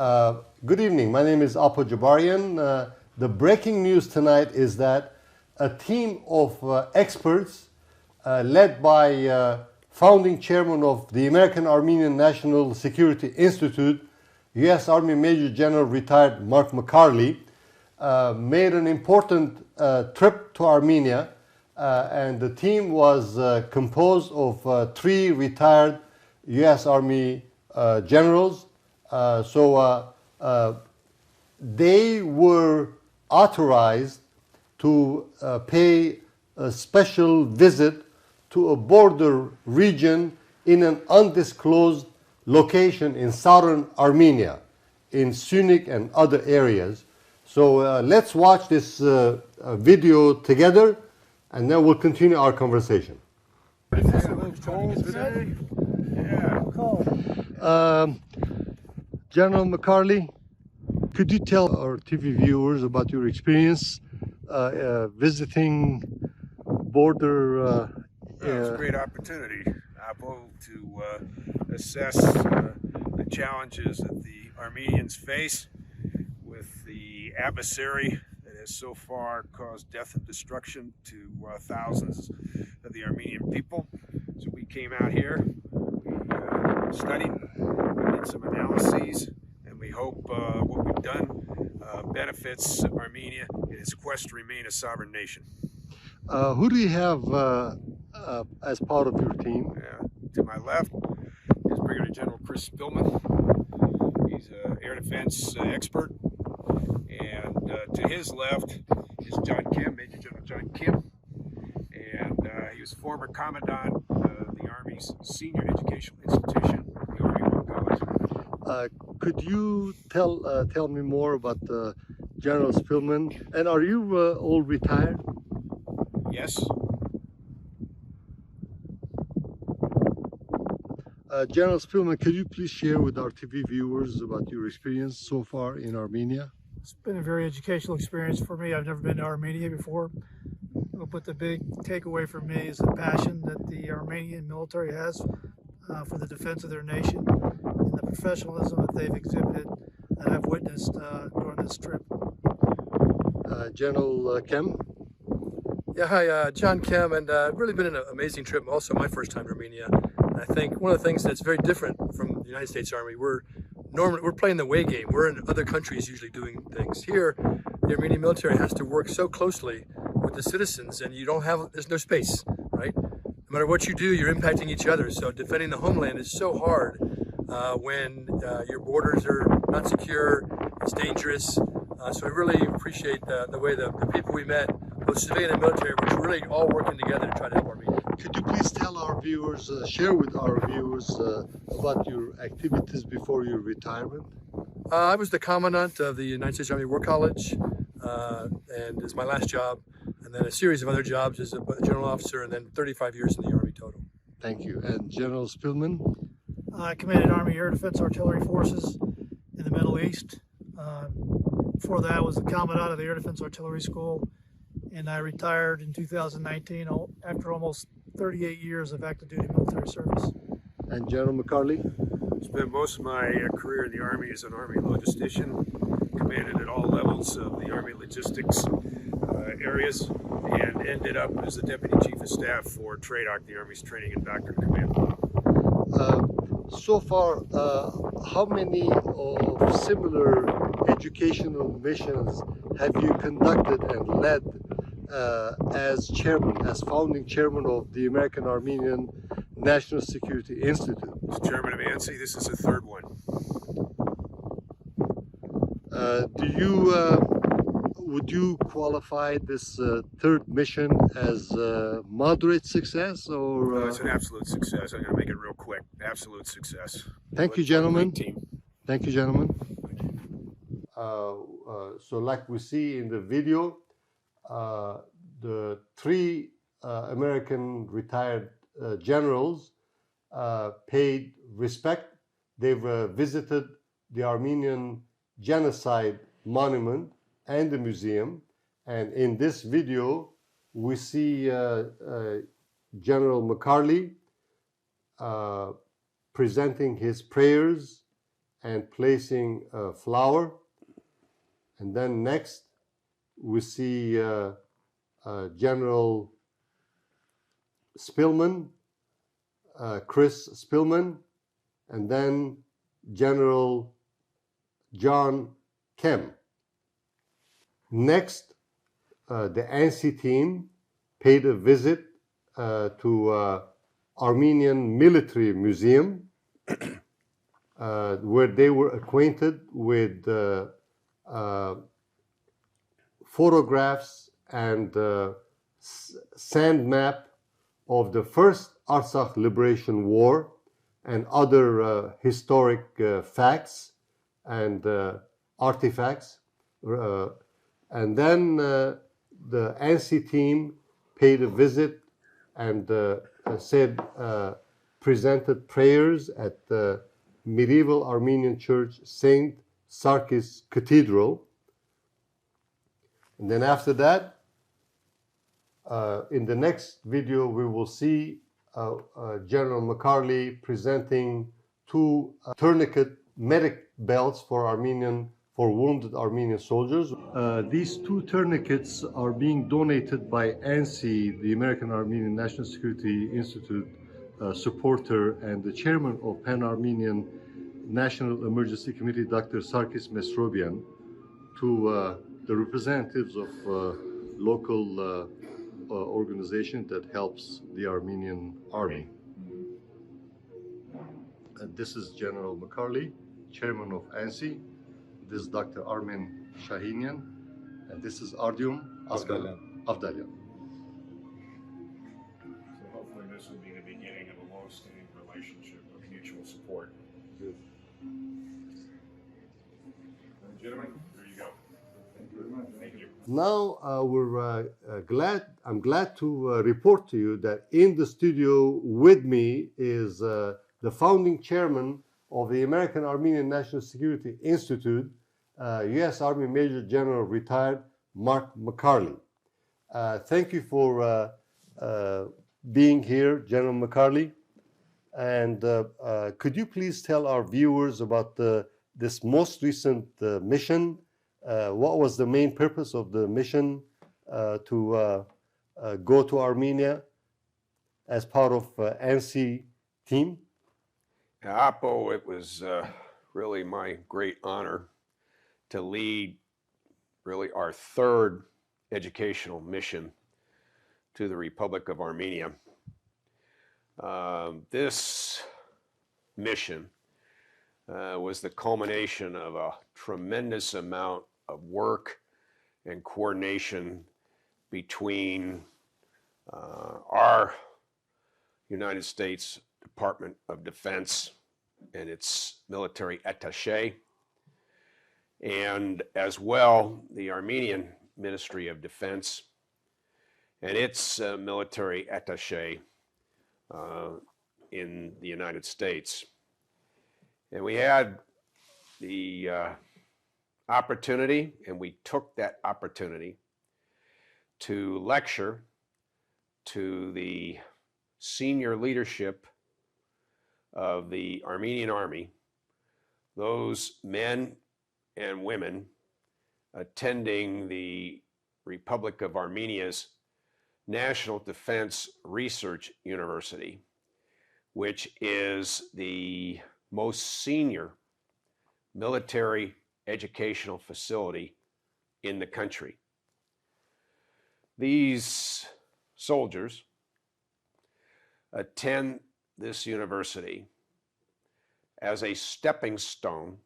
Good evening. My name is Appo Jabarian. The breaking news tonight is that a team of experts led by founding chairman of the American Armenian National Security Institute, U.S. Army Major General retired Mark MacCarley, made an important trip to Armenia, and the team was composed of 3 retired U.S. Army generals. They were authorized to pay a special visit to a border region in an undisclosed location in Southern Armenia, in SYUNIK and other areas. So let's watch this video together, and then we'll continue our conversation. General MacCarley, could you tell our TV viewers about your experience visiting border? It was a great opportunity, Appo, to assess the challenges that the Armenians face with the adversary that has so far caused death and destruction to thousands of the Armenian people. So we came out here, we studied, we did some analyses, and we hope what we've done benefits Armenia in its quest to remain a sovereign nation. Who do you have as part of your team? To my left is Brigadier General Spillman. He's an air defense expert. And to his left is John Kim, Major General John Kim. And he was former commandant of the Army's senior educational institution, the Army War College. Could you tell me more about General Spillman? And are you all retired? Yes. General Spillman, could you please share with our TV viewers about your experience so far in Armenia? It's been a very educational experience for me. I've never been to Armenia before. But the big takeaway for me is the passion that the Armenian military has for the defense of their nation and the professionalism that they've exhibited that I've witnessed during this trip. General Kim? Yeah, hi, John Kim, and really been an amazing trip. Also, my first time to Armenia. And I think one of the things that's very different from the United States Army, we're playing the away game. We're in other countries usually doing things. Here, the Armenian military has to work so closely with the citizens, and there's no space, right? No matter what you do, you're impacting each other. So defending the homeland is so hard when your borders are not secure, it's dangerous. So I really appreciate the way the people we met, both civilian and military, which were really all working together to try to help Armenia. Could you please tell our viewers, share with our viewers about your activities before your retirement? I was the commandant of the United States Army War College, and it's my last job, and then a series of other jobs as a general officer, and then 35 years in the Army total. Thank you. And General Spillman? I commanded Army Air Defense Artillery Forces in the Middle East. Before that, I was the commandant of the Air Defense Artillery School, and I retired in 2019 after almost 38 years of active duty military service. And General MacCarley? Spent most of my career in the Army as an Army logistician, commanded at all levels of the Army logistics areas, and ended up as the Deputy Chief of Staff for TRADOC, the Army's Training and Doctrine Command. So far, how many of similar educational missions have you conducted and led as chairman, as founding chairman of the American Armenian National Security Institute? As chairman of ANSI, this is the 3rd one. Would you qualify this 3rd mission as a moderate success, or? It's an absolute success. I'm going to make it real quick. Absolute success. Thank you, gentlemen. Thank you, gentlemen. So like we see in the video, the 3 American retired generals paid respect. They've visited the Armenian Genocide Monument and the museum, and in this video we see General MacCarley presenting his prayers and placing a flower. And then next, we see General Spillman, Chris Spillman, and then General John Kem. Next, the ANSI team paid a visit to Armenian Military Museum, where they were acquainted with photographs and sand map of the first Artsakh Liberation War and other historic facts and artifacts. And then the ANSI team paid a visit and presented prayers at the medieval Armenian church, St. Sarkis Cathedral. And then after that, in the next video, we will see General MacCarley presenting two tourniquet medic belts for wounded Armenian soldiers. These two tourniquets are being donated by ANSI, the American Armenian National Security Institute supporter and the chairman of Pan-Armenian National Emergency Committee, Dr. Sarkis Mesrobian, to the representatives of local organization that helps the Armenian Army. This is General MacCarley, chairman of ANSI. This is Dr. Armen Shahinian, and this is Artyom Avdalyan. So hopefully this will be the beginning of a long-standing relationship of mutual support. Gentlemen, there you go. Thank you very much. Thank you. Now I'm glad to report to you that in the studio with me is the founding chairman of the American Armenian National Security Institute, U.S. Army Major General retired Mark MacCarley. Thank you for being here, General MacCarley. And could you please tell our viewers about this most recent mission? What was the main purpose of the mission to go to Armenia as part of ANSI team? Appo, it was really my great honor to lead really our third educational mission to the Republic of Armenia. This mission was the culmination of a tremendous amount of work and coordination between our United States Department of Defense and its military attaché, and as well the Armenian Ministry of Defense and its military attaché in the United States. And we had the opportunity, and we took that opportunity to lecture to the senior leadership of the Armenian Army, those men and women attending the Republic of Armenia's National Defense Research University, which is the most senior military educational facility in the country. These soldiers attend this university as a stepping stone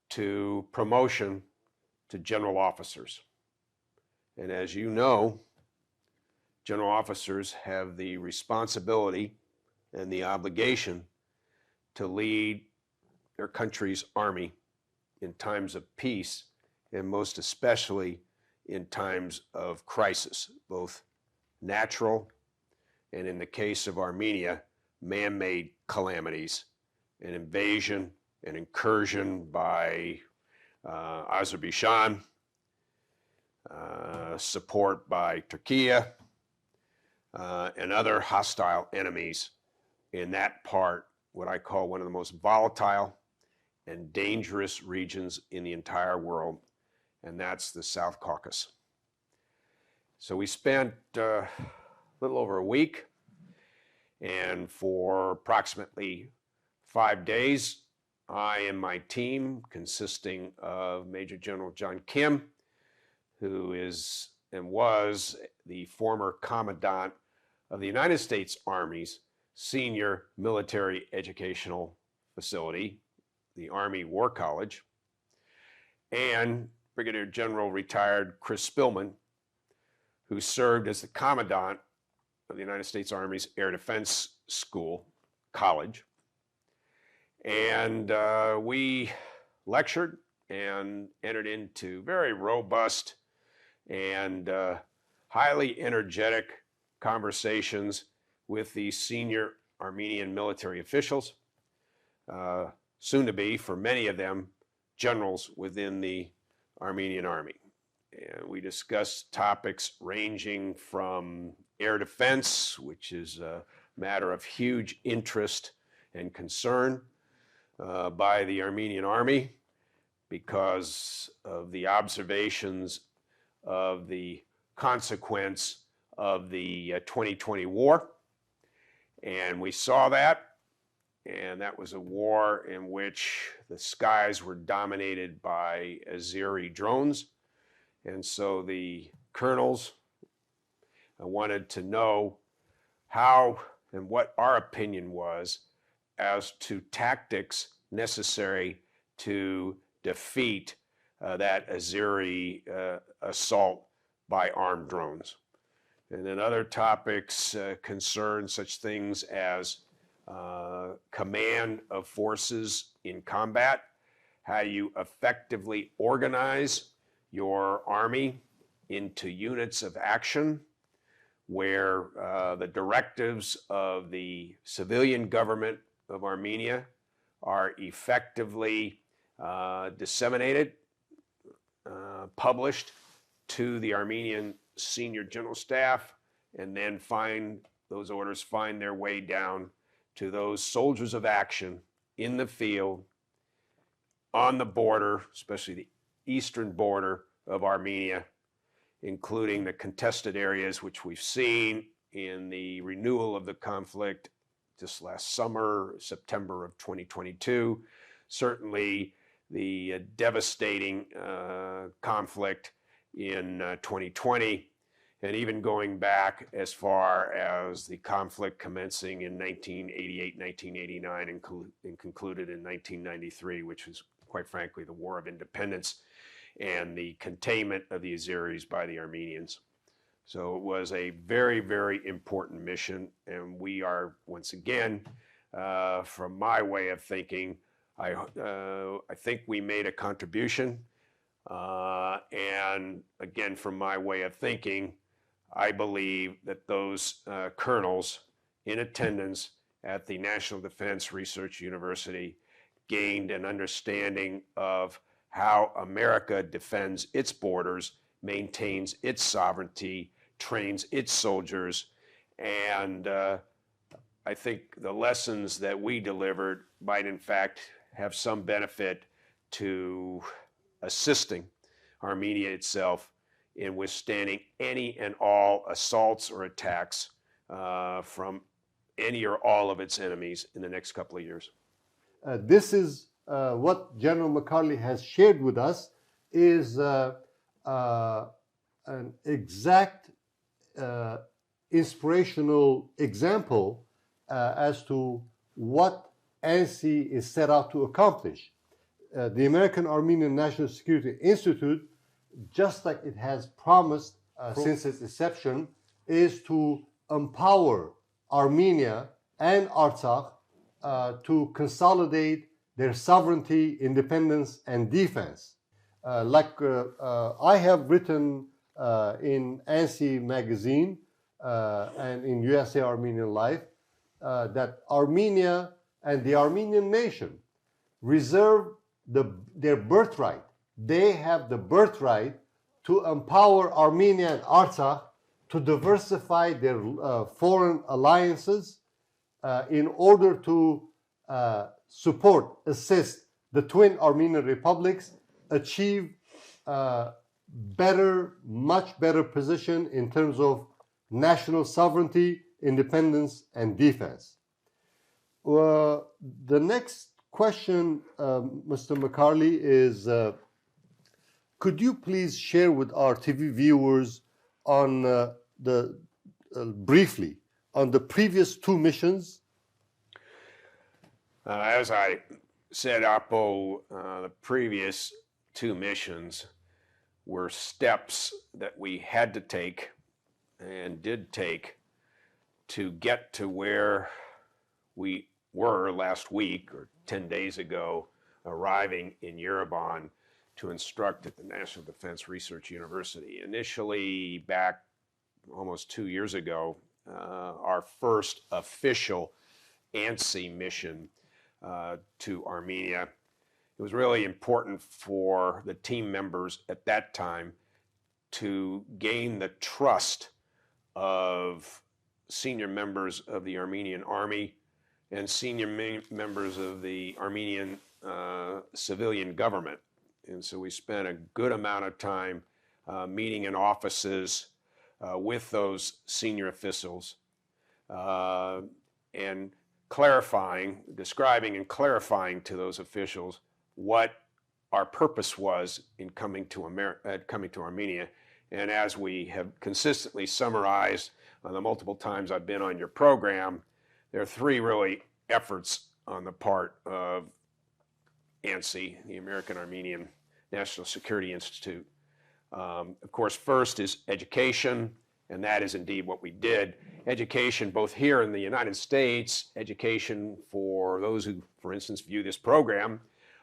to promotion to general officers. And as you know, general officers have the responsibility and the obligation to lead their country's army in times of peace, and most especially in times of crisis, both natural and, in the case of Armenia, man-made calamities, an invasion, an incursion by Azerbaijan, support by Turkey, and other hostile enemies in that part, what I call one of the most volatile and dangerous regions in the entire world, and that's the South Caucasus. So we spent a little over a week, and for approximately 5 days, I and my team, consisting of Major General John Kim, who is and was the former commandant of the United States Army's senior military educational facility, the Army War College, and Brigadier General retired Chris Spillman, who served as the commandant of the United States Army's Air Defense School, College. And we lectured and entered into very robust and highly energetic conversations with the senior Armenian military officials, soon to be, for many of them, generals within the Armenian Army. And we discussed topics ranging from air defense, which is a matter of huge interest and concern by the Armenian Army because of the observations of the consequence of the 2020 war. And we saw that, and that was a war in which the skies were dominated by Azeri drones. And so the colonels wanted to know how and what our opinion was as to tactics necessary to defeat that Azeri assault by armed drones. And then other topics concern such things as command of forces in combat, how you effectively organize your army into units of action, where the directives of the civilian government of Armenia are effectively disseminated, published to the Armenian senior general staff, and then those orders find their way down to those soldiers of action in the field, on the border, especially the eastern border of Armenia, including the contested areas which we've seen in the renewal of the conflict just last summer, September of 2022, certainly the devastating conflict in 2020, and even going back as far as the conflict commencing in 1988, 1989, and concluded in 1993, which was, quite frankly, the War of Independence and the containment of the Azeris by the Armenians. So it was a very, very important mission, and we are, once again, from my way of thinking, I think we made a contribution, and again, from my way of thinking, I believe that those colonels in attendance at the National Defense Research University gained an understanding of how America defends its borders, maintains its sovereignty, trains its soldiers, and I think the lessons that we delivered might in fact have some benefit to assisting Armenia itself in withstanding any and all assaults or attacks from any or all of its enemies in the next couple of years. This is what General MacCarley has shared with us is an exact inspirational example as to what ANSI is set out to accomplish. The American Armenian National Security Institute, just like it has promised since its inception, is to empower Armenia and Artsakh to consolidate their sovereignty, independence, and defense. I have written in ANSI magazine and in USA Armenian Life that Armenia and the Armenian nation reserve their birthright. They have the birthright to empower Armenia and Artsakh to diversify their foreign alliances in order to support, assist the twin Armenian republics achieve much better position in terms of national sovereignty, independence, and defense. The next question, Mr. MacCarley, is could you please share with our TV viewers on briefly on the previous two missions? As I said, Appo, the previous two missions were steps that we had to take and did take to get to where we were last week or 10 days ago, arriving in Yerevan to instruct at the National Defense Research University. Initially, back almost 2 years ago, our first official ANSI mission to Armenia. It was really important for the team members at that time to gain the trust of senior members of the Armenian Army and senior members of the Armenian civilian government. And so we spent a good amount of time meeting in offices with those senior officials and describing and clarifying to those officials what our purpose was in coming to Armenia. And as we have consistently summarized on the multiple times I've been on your program, there are three really efforts on the part of ANSI, the American Armenian National Security Institute. Of course, first is education, and that is indeed what we did. Education, both here in the United States, education for those who, for instance, view this program,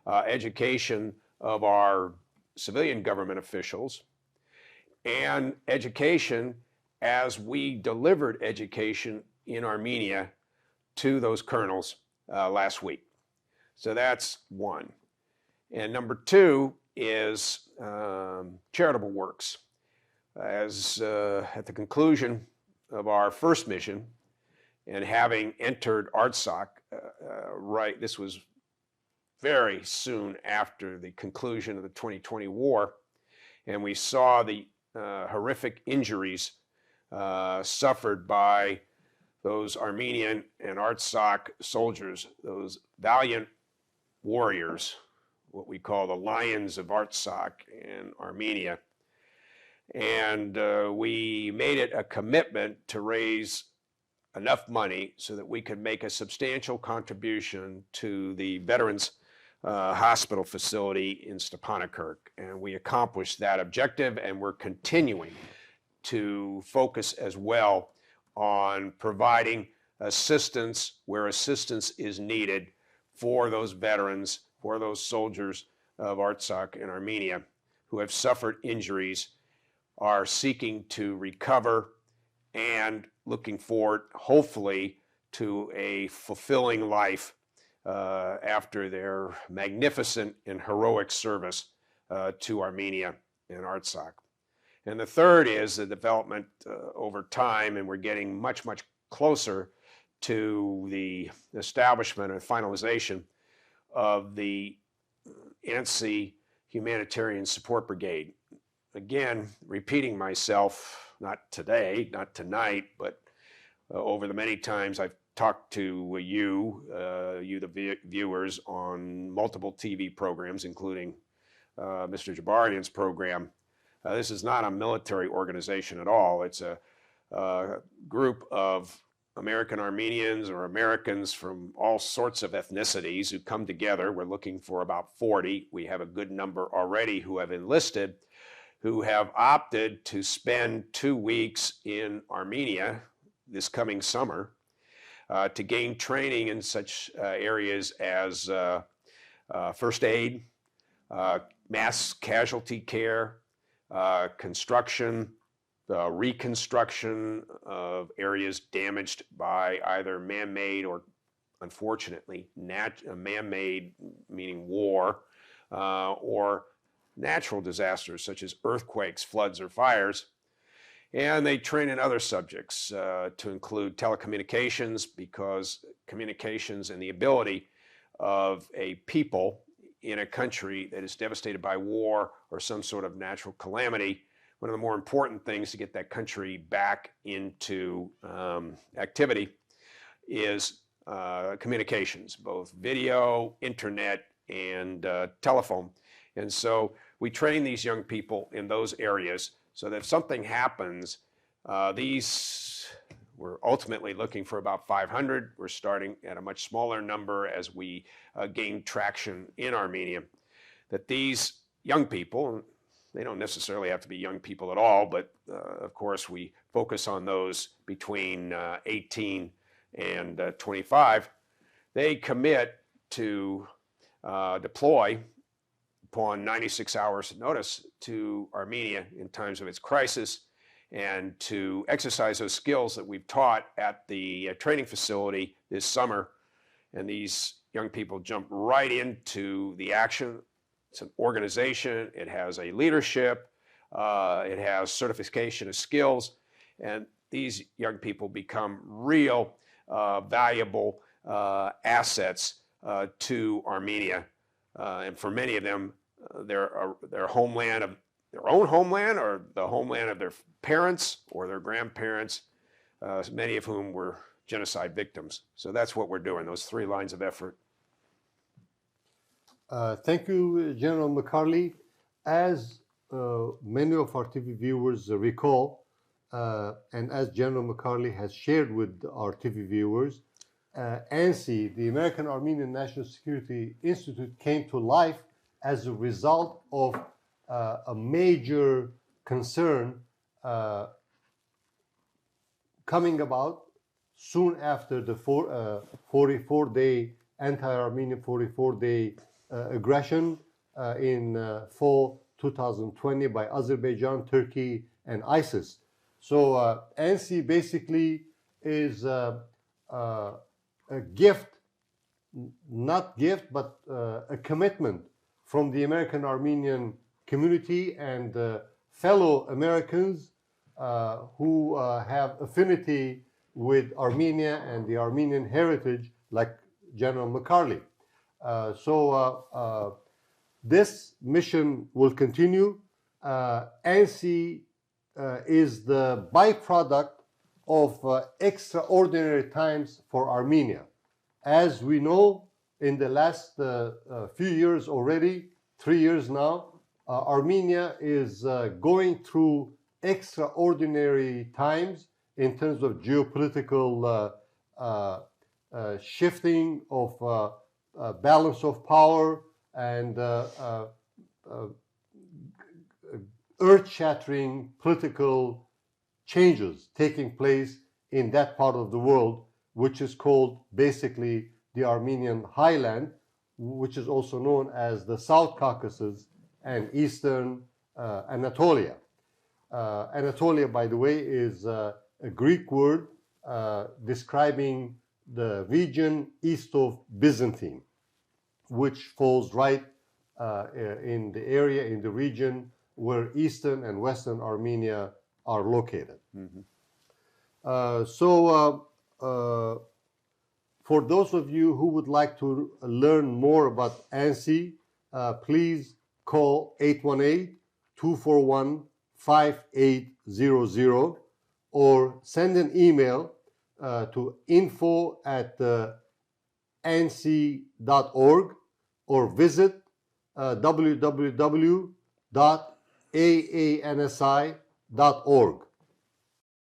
education of our civilian government officials, and education as we delivered education in Armenia to those colonels last week. So that's one. And number two is charitable works. As at the conclusion of our first mission, and having entered ARTSOC, this was very soon after the conclusion of the 2020 war, and we saw the horrific injuries suffered by those Armenian and ARTSOC soldiers, those valiant warriors, what we call the Lions of ARTSOC in Armenia. And we made it a commitment to raise enough money so that we could make a substantial contribution to the Veterans Hospital facility in Stepanakert. And we accomplished that objective, and we're continuing to focus as well on providing assistance where assistance is needed for those veterans, for those soldiers of ARTSOC in Armenia who have suffered injuries, are seeking to recover, and looking forward, hopefully, to a fulfilling life after their magnificent and heroic service to Armenia and ARTSOC. And the third is the development over time, and we're getting much, much closer to the establishment and finalization of the ANSI Humanitarian Support Brigade. Again, repeating myself, not today, not tonight, but over the many times I've talked to you, the viewers, on multiple TV programs, including Mr. Jabarian's program. This is not a military organization at all. It's a group of American Armenians or Americans from all sorts of ethnicities who come together. We're looking for about 40. We have a good number already who have enlisted, who have opted to spend 2 weeks in Armenia this coming summer to gain training in such areas as first aid, mass casualty care, construction, reconstruction of areas damaged by either man-made or, unfortunately, man-made, meaning war, or natural disasters such as earthquakes, floods, or fires. And they train in other subjects to include telecommunications, because communications and the ability of a people in a country that is devastated by war or some sort of natural calamity, one of the more important things to get that country back into activity is communications, both video, internet, and telephone. And so we train these young people in those areas so that if something happens, we're ultimately looking for about 500. We're starting at a much smaller number as we gain traction in Armenia. That these young people, they don't necessarily have to be young people at all, but of course we focus on those between 18 and 25. They commit to deploy upon 96 hours notice to Armenia in times of its crisis, and to exercise those skills that we've taught at the training facility this summer. And these young people jump right into the action. It's an organization, it has a leadership, it has certification of skills, and these young people become real valuable assets to Armenia. And for many of them, their homeland of their own homeland, or the homeland of their parents or their grandparents, many of whom were genocide victims. So that's what we're doing, those 3 lines of effort. Thank you, General MacCarley. As many of our TV viewers recall, and as General MacCarley has shared with our TV viewers, ANSI, the American Armenian National Security Institute, came to life as a result of a major concern coming about soon after the 44-day anti-Armenian 44-day aggression in fall 2020 by Azerbaijan, Turkey, and ISIS. So ANSI basically is a gift, not gift, but a commitment from the American Armenian community and fellow Americans who have affinity with Armenia and the Armenian heritage, like General MacCarley. So this mission will continue. ANSI is the byproduct of extraordinary times for Armenia. As we know, in the last few years already, 3 years now, Armenia is going through extraordinary times in terms of geopolitical shifting of balance of power and earth-shattering political changes taking place in that part of the world, which is called basically the Armenian highland, which is also known as the South Caucasus and Eastern Anatolia. Anatolia, by the way, is a Greek word describing the region east of Byzantine, which falls right in the area, in the region where Eastern and Western Armenia are located. Mm-hmm. For those of you who would like to learn more about ANSI, please call 818-241-5800 or send an email to info@ansi.org or visit www.aansi.org.